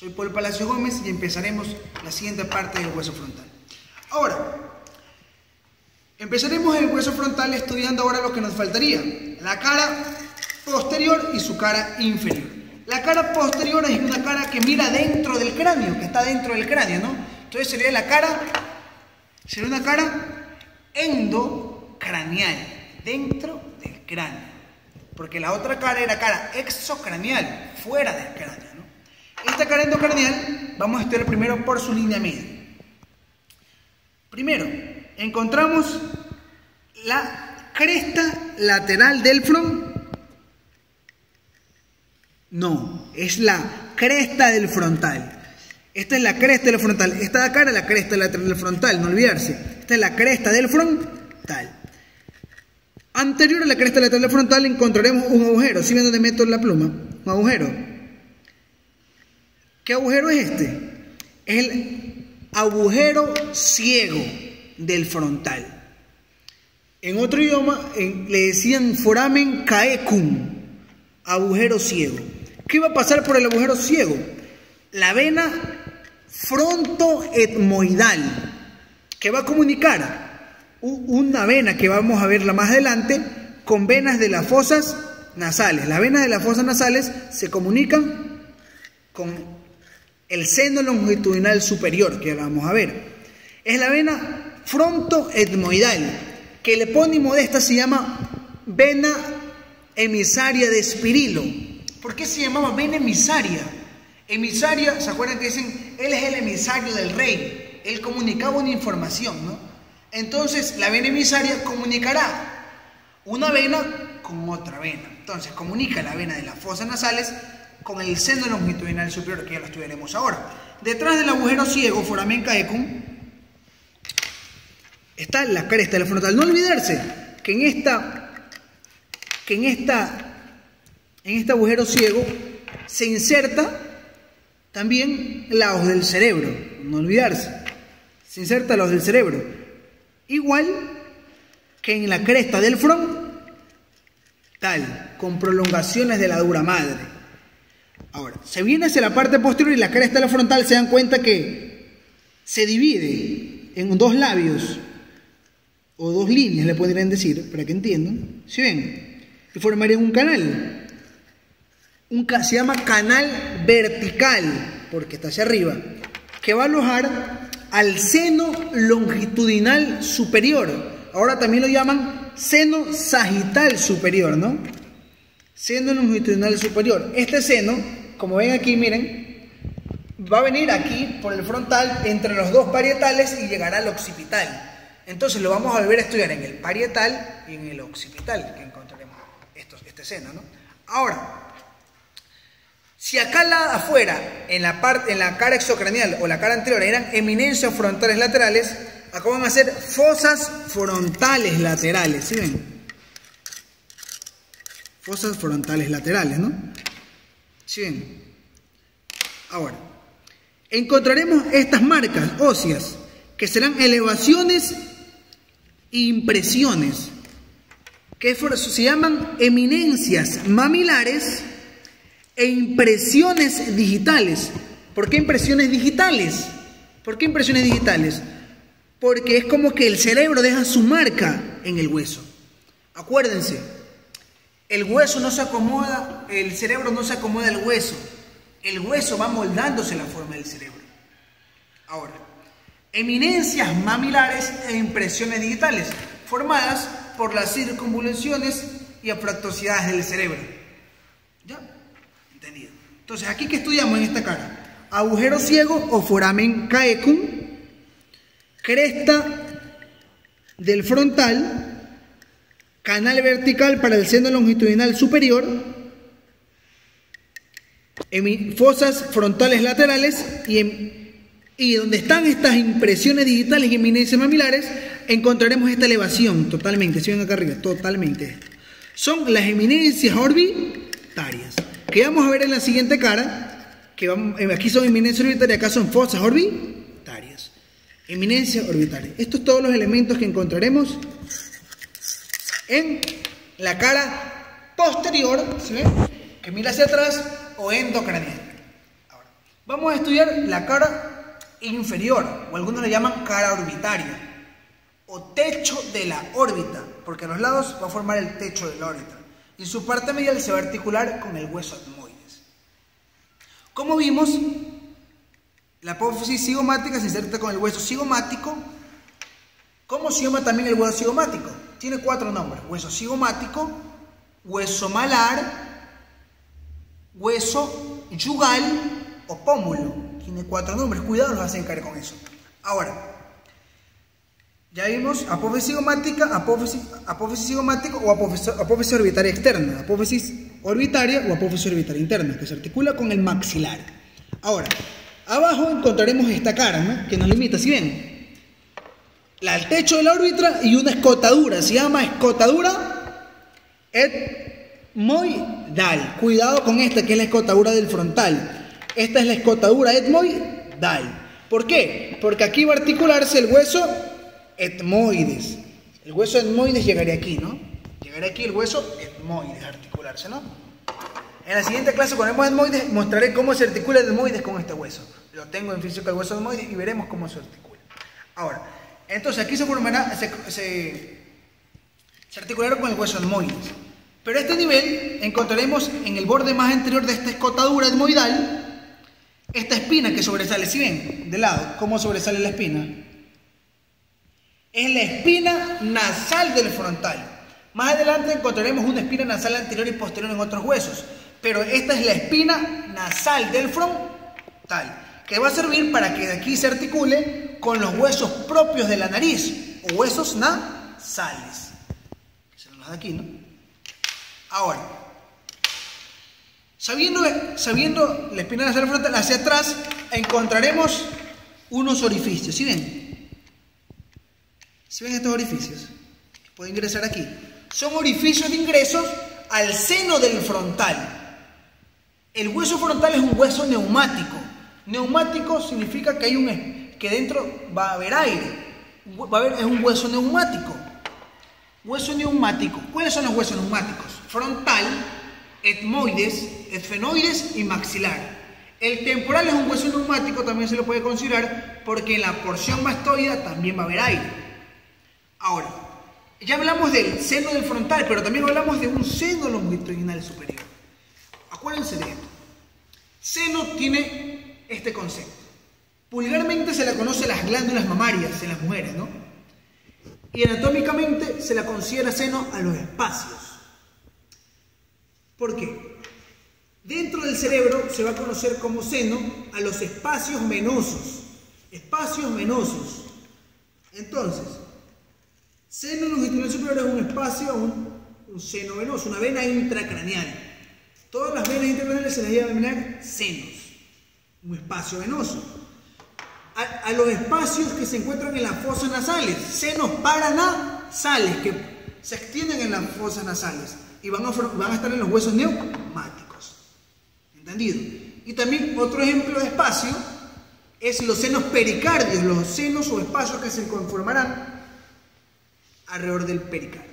Soy Paul Palacio Gómez y empezaremos la siguiente parte del hueso frontal. Ahora, empezaremos el hueso frontal estudiando ahora lo que nos faltaría: la cara posterior y su cara inferior. La cara posterior es una cara que mira dentro del cráneo, que está dentro del cráneo, ¿no? Entonces sería una cara endocranial, dentro del cráneo. Porque la otra cara era cara exocranial, fuera del cráneo, ¿no? Esta cara endocranial vamos a estudiar primero por su línea media. Primero, encontramos la cresta lateral del frontal. No, es la cresta del frontal. Esta es la cresta del frontal. Esta de acá era la cresta lateral del frontal, no olvidarse. Esta es la cresta del frontal. Anterior a la cresta lateral del frontal encontraremos un agujero. ¿Sí ven dónde meto la pluma? Un agujero. ¿Qué agujero es este? Es el agujero ciego del frontal. En otro idioma le decían foramen caecum, agujero ciego. ¿Qué va a pasar por el agujero ciego? La vena frontoetmoidal, que va a comunicar una vena que vamos a verla más adelante con venas de las fosas nasales. Las venas de las fosas nasales se comunican con el seno longitudinal superior, que la vamos a ver. Es la vena frontoetmoidal, que el epónimo de esta se llama vena emisaria de Espirilo. ¿Por qué se llamaba vena emisaria? Emisaria, ¿se acuerdan que dicen? Él es el emisario del rey. Él comunicaba una información, ¿no? Entonces, la vena emisaria comunicará una vena con otra vena. Entonces, comunica la vena de las fosas nasales con el seno longitudinal superior, que ya lo estudiaremos ahora. Detrás del agujero ciego, foramen caecum, está la cresta del frontal. No olvidarse que en este agujero ciego se inserta también la hoz del cerebro. No olvidarse. Se inserta la hoz del cerebro. Igual que en la cresta del frontal, con prolongaciones de la dura madre. Ahora, se viene hacia la parte posterior y la cresta de la frontal, se dan cuenta que se divide en dos labios o dos líneas, le podrían decir, para que entiendan. ¿Sí ven? Y formaría un canal. Se llama canal vertical, porque está hacia arriba, que va a alojar al seno longitudinal superior. Ahora también lo llaman seno sagital superior, ¿no? Seno longitudinal superior. Este seno, como ven aquí, miren, va a venir aquí por el frontal entre los dos parietales y llegará al occipital. Entonces lo vamos a volver a estudiar en el parietal y en el occipital, que encontraremos este seno, ¿no? Ahora, si acá afuera, en la cara exocranial o la cara anterior, eran eminencias frontales laterales, acá van a ser fosas frontales laterales, ¿sí ven? Fosas frontales laterales, ¿no? ¿Sí ven? Ahora, encontraremos estas marcas óseas, que serán elevaciones e impresiones, que se llaman eminencias mamilares e impresiones digitales. ¿Por qué impresiones digitales? ¿Por qué impresiones digitales? Porque es como que el cerebro deja su marca en el hueso. Acuérdense, el hueso no se acomoda, el cerebro no se acomoda al hueso. El hueso va moldándose la forma del cerebro. Ahora, eminencias mamilares e impresiones digitales, formadas por las circunvoluciones y afractosidades del cerebro. ¿Ya? Entendido. Entonces, aquí que estudiamos en esta cara: agujero ciego o foramen caecum, cresta del frontal, canal vertical para el seno longitudinal superior, fosas frontales laterales y donde están estas impresiones digitales y eminencias mamilares, encontraremos esta elevación totalmente. Si ven acá arriba, totalmente. Son las eminencias orbitarias, que vamos a ver en la siguiente cara, que aquí son eminencias orbitarias, acá son fosas orbitarias. Eminencias orbitarias. Estos son todos los elementos que encontraremos en la cara posterior, ¿sí ven? Que mira hacia atrás, o endocranial. Ahora, Vamos a estudiar la cara inferior, o algunos le llaman cara orbitaria, o techo de la órbita, porque a los lados va a formar el techo de la órbita, y su parte medial se va a articular con el hueso etmoides. Como vimos, la apófisis cigomática se inserta con el hueso cigomático. ¿Cómo se llama también el hueso cigomático? Tiene 4 nombres: hueso cigomático, hueso malar, hueso yugal o pómulo. Tiene 4 nombres, cuidado, los hacen caer con eso. Ahora, ya vimos apófisis cigomática, apófisis cigomático o apófisis orbitaria externa, apófisis orbitaria o apófisis orbitaria interna, que se articula con el maxilar. Ahora, abajo encontraremos esta cara, ¿no?, que nos limita, si ven, el techo de la órbita y una escotadura, se llama escotadura etmoidal. Cuidado con esta, que es la escotadura del frontal. Esta es la escotadura etmoidal. ¿Por qué? Porque aquí va a articularse el hueso etmoides. El hueso etmoides llegaría aquí, ¿no? Llegaría aquí el hueso etmoides a articularse, ¿no? En la siguiente clase, cuando vemos etmoides, mostraré cómo se articula el etmoides con este hueso. Lo tengo en física el hueso etmoides y veremos cómo se articula. Ahora, entonces aquí se formará, se articularon con el hueso etmoides. Pero a este nivel encontraremos en el borde más anterior de esta escotadura etmoidal esta espina que sobresale. ¿Sí ven? De lado, ¿cómo sobresale la espina? Es la espina nasal del frontal. Más adelante encontraremos una espina nasal anterior y posterior en otros huesos, pero esta es la espina nasal del frontal, que va a servir para que de aquí se articule con los huesos propios de la nariz, o huesos nasales. Que son los de aquí, ¿no? Ahora, sabiendo la espina nasal del frontal, hacia atrás encontraremos unos orificios. ¿Sí ven? ¿Sí ven estos orificios? Puede ingresar aquí. Son orificios de ingresos al seno del frontal. El hueso frontal es un hueso neumático. Neumático significa que que dentro va a haber aire. Es un hueso neumático. Hueso neumático. ¿Cuáles son los huesos neumáticos? Frontal, etmoides, esfenoides y maxilar. El temporal es un hueso neumático, también se lo puede considerar, porque en la porción mastoidea también va a haber aire. Ahora, ya hablamos del seno del frontal, pero también hablamos de un seno longitudinal superior. Acuérdense de esto. Seno tiene este concepto. Vulgarmente se la conoce las glándulas mamarias en las mujeres, ¿no? Y anatómicamente se la considera seno a los espacios. ¿Por qué? Dentro del cerebro se va a conocer como seno a los espacios venosos. Espacios venosos. Entonces, seno longitudinal superior es un espacio, un seno venoso, una vena intracraneal. Todas las venas intracraneales se las lleva a denominar senos, un espacio venoso. A los espacios que se encuentran en las fosas nasales, senos paranasales, que se extienden en las fosas nasales y van a estar en los huesos neumáticos. ¿Entendido? Y también otro ejemplo de espacio es los senos pericardios, los senos o espacios que se conformarán alrededor del pericardio.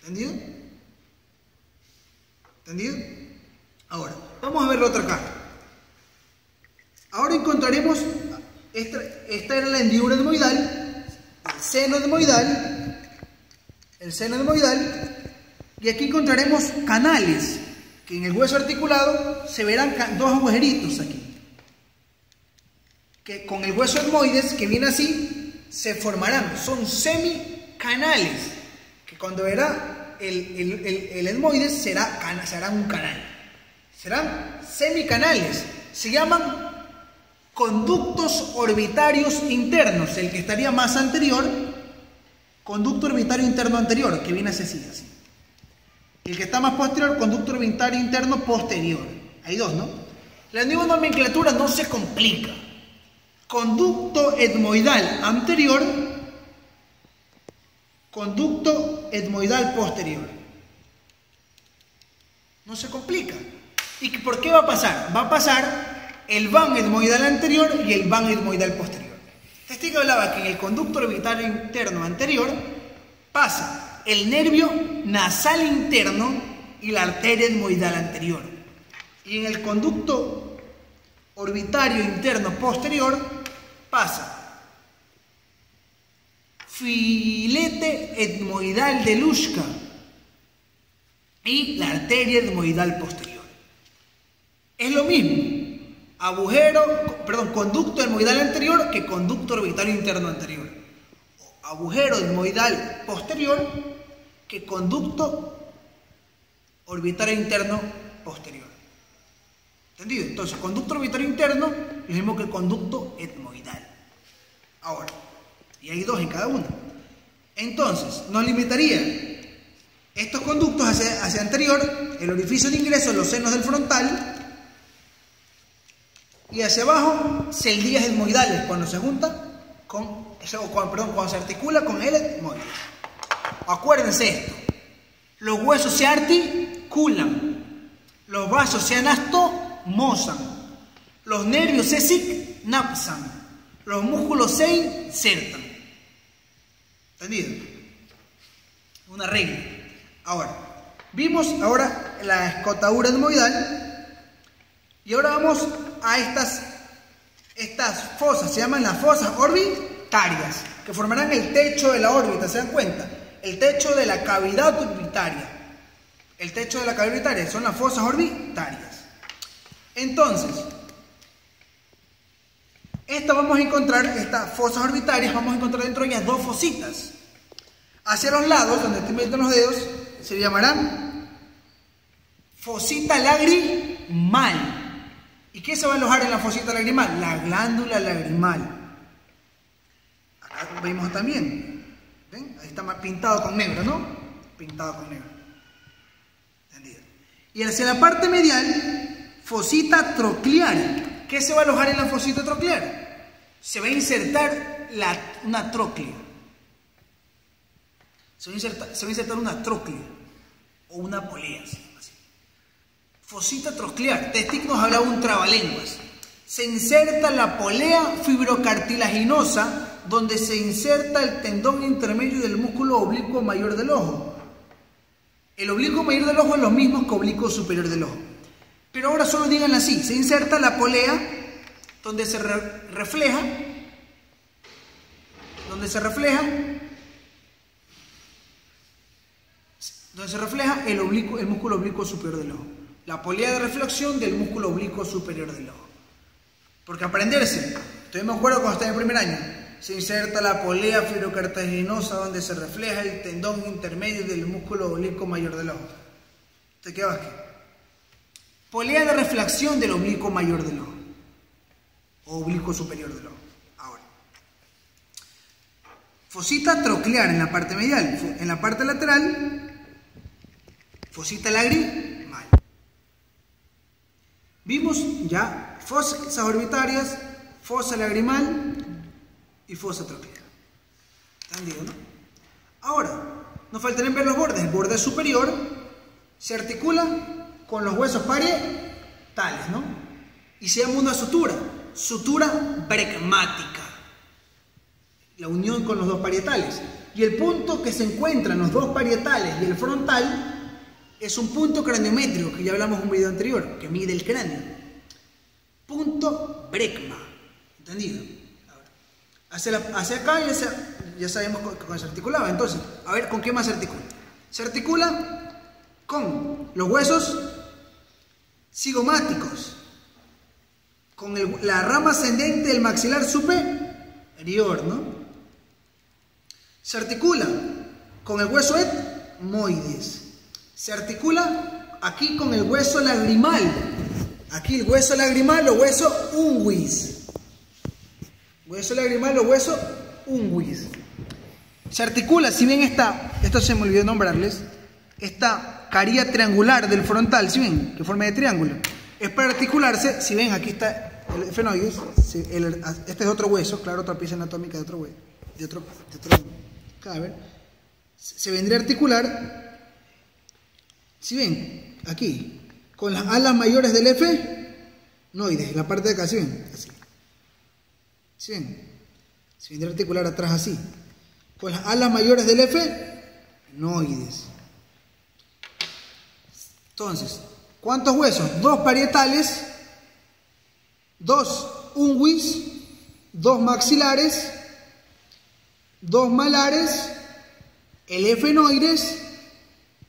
¿Entendido? ¿Entendido? Ahora, vamos a ver la otra cara. Ahora encontraremos, esta era la hendidura etmoidal, el seno etmoidal, y aquí encontraremos canales, que en el hueso articulado se verán dos agujeritos aquí, que con el hueso etmoides, que viene así, se formarán, son semicanales, que cuando verá el etmoides se hará un canal, serán semicanales, se llaman conductos orbitarios internos. El que estaría más anterior, conducto orbitario interno anterior, que viene así. El que está más posterior, conducto orbitario interno posterior. Hay dos, ¿no? La nueva nomenclatura no se complica. Conducto etmoidal anterior, conducto etmoidal posterior. No se complica. ¿Y por qué va a pasar? Va a pasar el van etmoidal anterior y el van etmoidal posterior. Testigo hablaba que en el conducto orbitario interno anterior pasa el nervio nasal interno y la arteria etmoidal anterior. Y en el conducto orbitario interno posterior pasa filete etmoidal de Luschka y la arteria etmoidal posterior. Es lo mismo, conducto etmoidal anterior que conducto orbitario interno anterior. Agujero etmoidal posterior que conducto orbitario interno posterior. ¿Entendido? Entonces, conducto orbitario interno es lo mismo que conducto etmoidal. Ahora, y hay dos en cada uno. Entonces, nos limitaría estos conductos hacia anterior, el orificio de ingreso en los senos del frontal, y hacia abajo, celdillas etmoidales, cuando se junta cuando se articula con el etmoide. Acuérdense esto: los huesos se articulan, los vasos se anastomozan, los nervios se sinapsan, los músculos se insertan. ¿Entendido? Una regla. Ahora, vimos la escotadura etmoidal y ahora vamos a estas fosas, se llaman las fosas orbitarias, que formarán el techo de la órbita. ¿Se dan cuenta? El techo de la cavidad orbitaria. El techo de la cavidad orbitaria son las fosas orbitarias. Entonces, estas fosas orbitarias, vamos a encontrar dentro de ellas dos fositas. Hacia los lados, donde estoy metiendo los dedos, se llamarán fosita lagrimal. ¿Y qué se va a alojar en la fosita lagrimal? La glándula lagrimal. Acá vemos también. ¿Ven? Ahí está pintado con negro, ¿no? Pintado con negro. ¿Entendido? Y hacia la parte medial, fosita troclear. ¿Qué se va a alojar en la fosita troclear? Se va a insertar una tróclea. Se va a insertar una tróclea o una polea. Así. Fosita troclear. De este nos hablaba un trabalenguas. Se inserta la polea fibrocartilaginosa, donde se inserta el tendón intermedio del músculo oblicuo mayor del ojo. El oblicuo mayor del ojo es lo mismo que oblicuo superior del ojo. Pero ahora solo díganlo así: se inserta la polea donde se refleja el músculo oblicuo superior del ojo. La polea de reflexión del músculo oblicuo superior del ojo. Porque aprenderse, todavía me acuerdo cuando estaba en el primer año, se inserta la polea fibrocartilaginosa donde se refleja el tendón intermedio del músculo oblicuo mayor del ojo. ¿Te quedabas aquí? Polea de reflexión del oblicuo mayor del ojo. O oblicuo superior del ojo. Ahora. Fosita troclear en la parte medial. En la parte lateral, fosita lagrimal. Vimos ya fosas orbitarias, fosa lagrimal y fosa troclear. ¿Entendido, no? Ahora, nos faltarían ver los bordes. El borde superior se articula con los huesos parietales, ¿no? Y se llama una sutura brecmática. La unión con los dos parietales. Y el punto que se encuentra en los dos parietales y el frontal es un punto craniométrico, que ya hablamos en un video anterior, que mide el cráneo. Punto Brecma. ¿Entendido? Hacia acá ya sabemos cómo se articulaba. Entonces, a ver, ¿con qué más se articula? Se articula con los huesos cigomáticos, con la rama ascendente del maxilar superior, ¿no? Se articula con el hueso etmoides. Se articula aquí con el hueso lagrimal. Aquí el hueso lagrimal o hueso unguis. Hueso lagrimal o hueso unguis. Se articula, si bien esto se me olvidó nombrarles, esta caría triangular del frontal, si ven, que forma de triángulo, es para articularse. Si ven, aquí está el efenoides, este es otro hueso, claro, otra pieza anatómica de otro hueso, de otro cadáver. Se vendría a articular, si ven, aquí, con las alas mayores del efenoides, la parte de acá, si ven, así. Si ven, se vendría a articular atrás así, con las alas mayores del efenoides. Entonces, ¿cuántos huesos? Dos parietales 2 unguis, 2 maxilares, 2 malares, el efenoides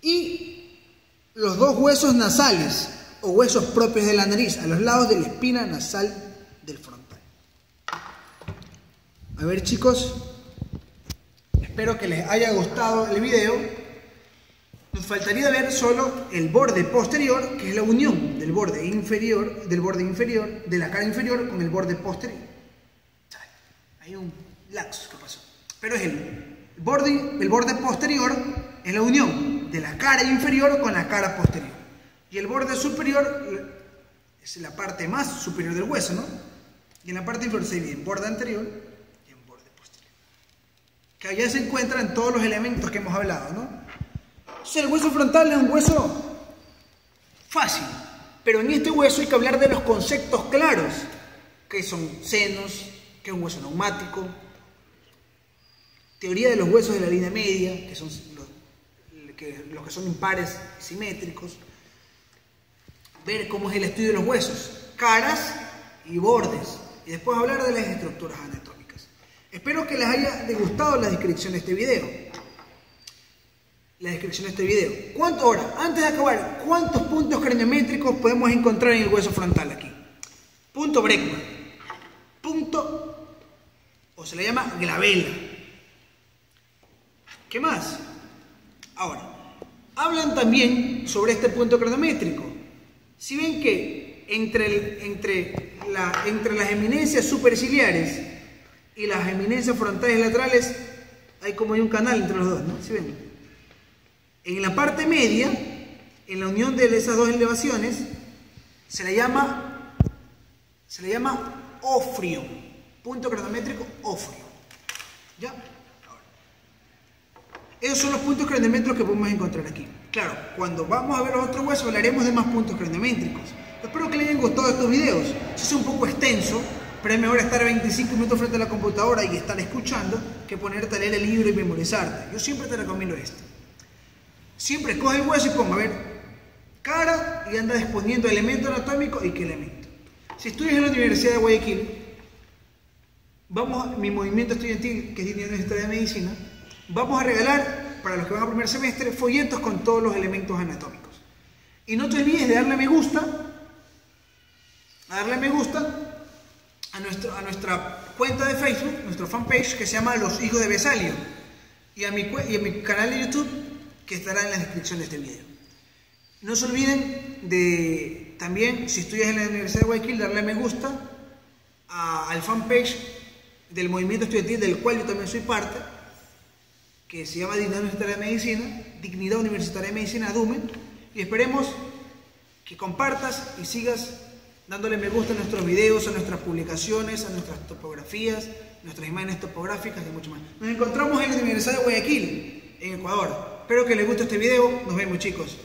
y los 2 huesos nasales o huesos propios de la nariz a los lados de la espina nasal del frontal. A ver, chicos, espero que les haya gustado el video. Nos faltaría ver solo el borde posterior, que es la unión del borde inferior de la cara inferior con el borde posterior. Hay un lapsus que pasó. Pero es el borde posterior es la unión de la cara inferior con la cara posterior. Y el borde superior es la parte más superior del hueso, ¿no? Y en la parte inferior se divide en borde anterior y en borde posterior. Que allá se encuentran todos los elementos que hemos hablado, ¿no? Entonces, el hueso frontal es un hueso fácil, pero en este hueso hay que hablar de los conceptos claros, que son senos, que es un hueso neumático, teoría de los huesos de la línea media, que son los que son impares simétricos, ver cómo es el estudio de los huesos, caras y bordes, y después hablar de las estructuras anatómicas. Espero que les haya gustado la descripción de este video. Ahora, antes de acabar, ¿cuántos puntos craniométricos podemos encontrar en el hueso frontal aquí? Punto Bregman, punto, o se le llama glabela. ¿Qué más? Ahora, hablan también sobre este punto craniométrico. Si ven que entre las eminencias superciliares y las eminencias frontales laterales hay como un canal entre los dos, ¿no? ¿Sí ven? En la parte media, en la unión de esas dos elevaciones, se le llama ofrio, punto craniométrico ofrio. ¿Ya? Ahora, esos son los puntos craniométricos que podemos encontrar aquí. Claro, cuando vamos a ver los otros huesos hablaremos de más puntos craniométricos. Espero que les hayan gustado estos videos. Es un poco extenso, pero es mejor estar 25 minutos frente a la computadora y estar escuchando que ponerte a leer el libro y memorizarte. Yo siempre te recomiendo esto. Siempre coge el hueso y ponga, a ver, cara y anda exponiendo elemento anatómico y qué elemento. Si estudias en la Universidad de Guayaquil, mi movimiento estudiantil, que es de Universidad de Medicina, vamos a regalar, para los que van a primer semestre, folletos con todos los elementos anatómicos. Y no te olvides de darle me gusta, a nuestra cuenta de Facebook, nuestro fanpage, que se llama Los Hijos de Besalio, y a mi canal de YouTube, que estará en la descripción de este video. No se olviden de también, si estudias en la Universidad de Guayaquil, darle me gusta al fanpage del movimiento estudiantil del cual yo también soy parte, que se llama Dignidad Universitaria de Medicina, DUME, y esperemos que compartas y sigas dándole me gusta a nuestros videos, a nuestras publicaciones, a nuestras topografías, nuestras imágenes topográficas y mucho más. Nos encontramos en la Universidad de Guayaquil, en Ecuador. Espero que les guste este video. Nos vemos, chicos.